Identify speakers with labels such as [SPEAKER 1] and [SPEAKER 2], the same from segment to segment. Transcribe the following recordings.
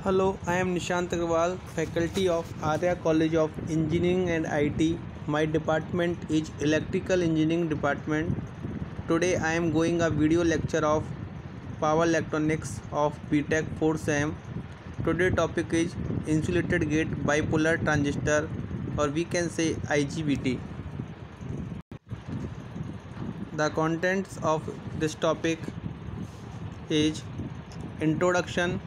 [SPEAKER 1] Hello, I am Nishant Agarwal, faculty of Arya College of Engineering and IT. My department is Electrical Engineering Department. Today I am going a video lecture of Power Electronics of BTech 4th Sem. Today topic is Insulated Gate Bipolar Transistor, or we can say IGBT. The contents of this topic is introduction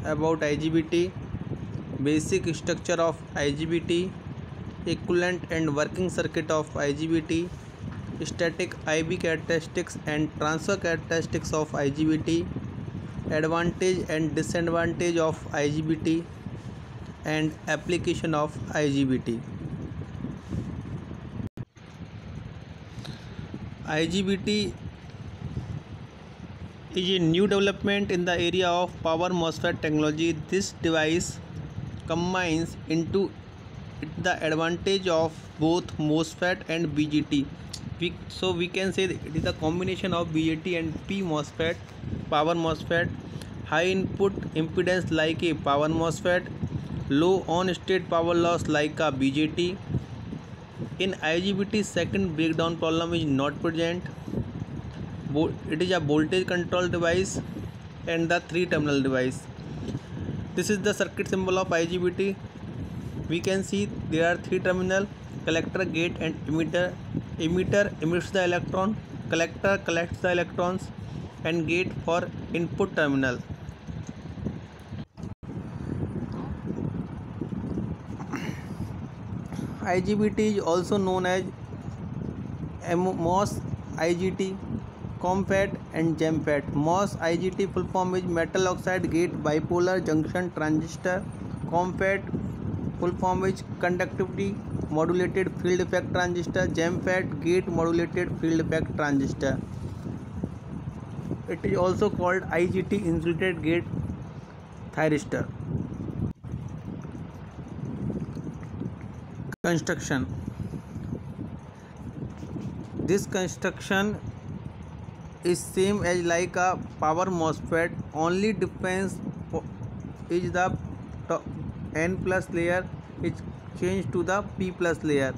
[SPEAKER 1] about IGBT, basic structure of IGBT, equivalent and working circuit of IGBT, static IV characteristics and transfer characteristics of IGBT, advantage and disadvantage of IGBT, and application of IGBT. IGBT is a new development in the area of power MOSFET technology. This device combines into the advantage of both MOSFET and BJT. So we can say it is a combination of BJT and P MOSFET, power MOSFET, high input impedance like a power MOSFET, low on state power loss like a BJT. In IGBT, second breakdown problem is not present. It is a voltage control device and the 3-terminal device. This is the circuit symbol of IGBT. We can see there are 3 terminal: collector, gate and emitter. Emitter emits the electron, collector collects the electrons, and gate for input terminal. IGBT is also known as MOS IGT, COMFET and JEMFET. MOS IGT full form is metal oxide gate bipolar junction transistor. COMFET full form is conductivity modulated field effect transistor. JEMFET gate modulated field effect transistor. It is also called IGT insulated gate thyristor. Construction. This construction is same as like a power MOSFET. Only difference is the N plus layer is changed to the P plus layer.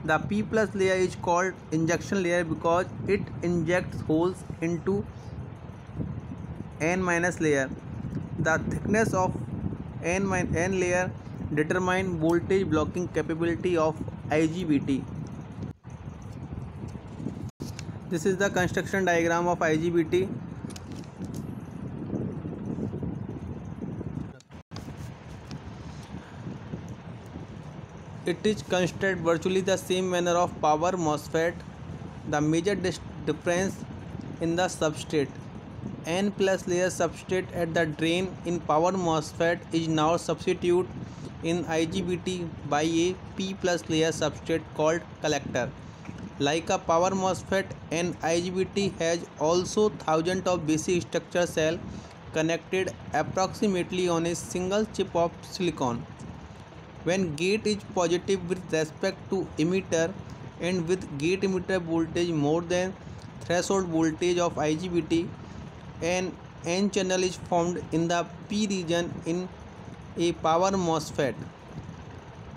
[SPEAKER 1] The P plus layer is called injection layer because it injects holes into N minus layer. The thickness of N layer determine voltage blocking capability of IGBT. This is the construction diagram of IGBT. It is constructed virtually the same manner of power MOSFET. The major difference in the substrate. N plus layer substrate at the drain in power MOSFET is now substituted in IGBT by a P plus layer substrate called collector. Like a power MOSFET, an IGBT has also thousands of basic structure cells connected approximately on a single chip of silicon. When gate is positive with respect to emitter and with gate emitter voltage more than threshold voltage of IGBT, an N channel is formed in the P region in a power MOSFET.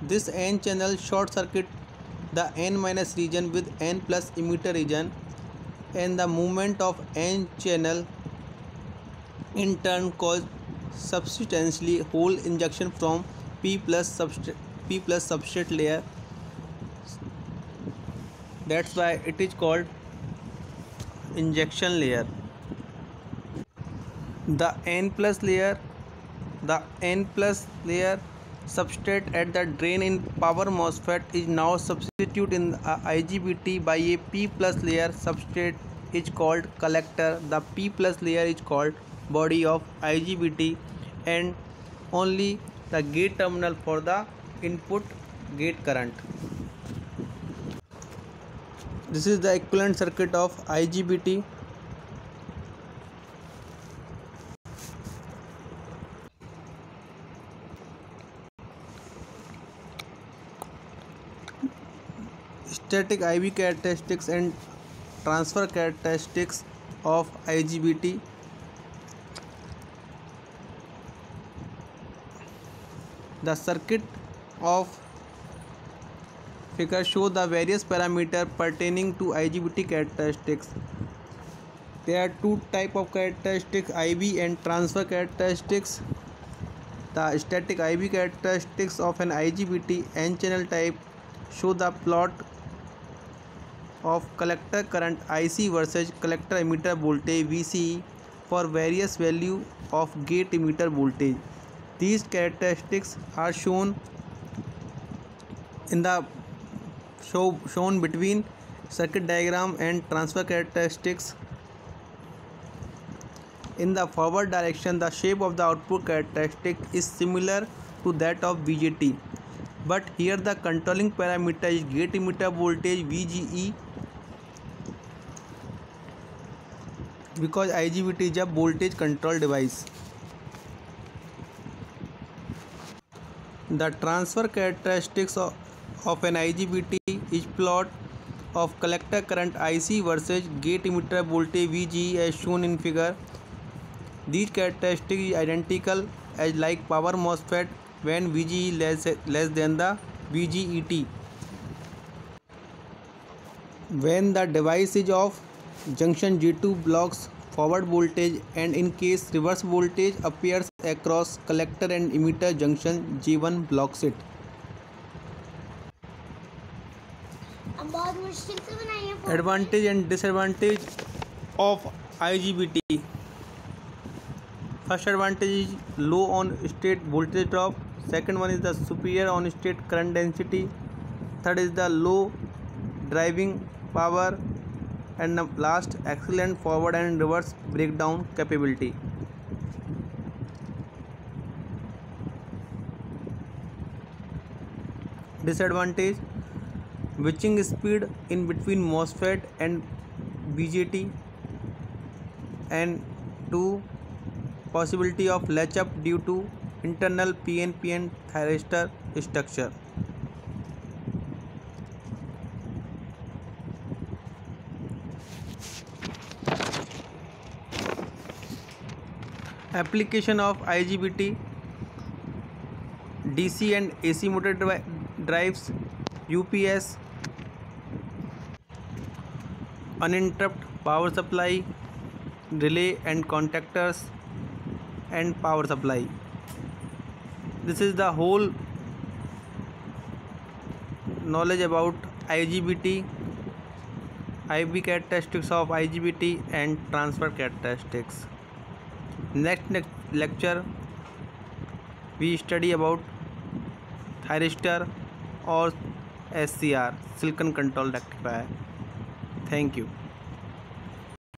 [SPEAKER 1] This N channel short circuit the N minus region with N plus emitter region, and the movement of N channel in turn cause subsequently hole injection from P plus substrate layer. That's why it is called injection layer. The N plus layer substrate at the drain in power MOSFET is now substituted in IGBT by a P plus layer substrate is called collector. The P plus layer is called body of IGBT, and only the gate terminal for the input gate current. This is the equivalent circuit of IGBT. Static IV characteristics and transfer characteristics of IGBT. The circuit of figure show the various parameters pertaining to IGBT characteristics. There are two types of characteristics, IB and transfer characteristics. The static IB characteristics of an IGBT N-channel type show the plot of collector current IC versus collector emitter voltage VCE for various value of gate emitter voltage. These characteristics are shown in the shown between circuit diagram and transfer characteristics. In the forward direction, the shape of the output characteristic is similar to that of BJT, but here the controlling parameter is gate emitter voltage VGE, because IGBT is a voltage control device. The transfer characteristics of an IGBT is plot of collector current IC versus gate emitter voltage VGE as shown in figure. These characteristics is identical as like power MOSFET when VGE less than the VGET. When the device is off, junction G2 blocks forward voltage, and in case reverse voltage appears across collector and emitter junction, G1 blocks it. Advantage and disadvantage of IGBT. First advantage is low on state voltage drop. Second one is the superior on state current density. Third is the low driving power, and the last, excellent forward and reverse breakdown capability. Disadvantage: switching speed in between MOSFET and BJT, and 2, possibility of latch up due to internal PNP thyristor structure. Application of IGBT: DC and AC motor drives, UPS, uninterrupted power supply, relay and contactors, and power supply. This is the whole knowledge about IGBT, IB characteristics of IGBT, and transfer characteristics. Next lecture we study about thyristor or SCR, silicon control rectifier. Thank you.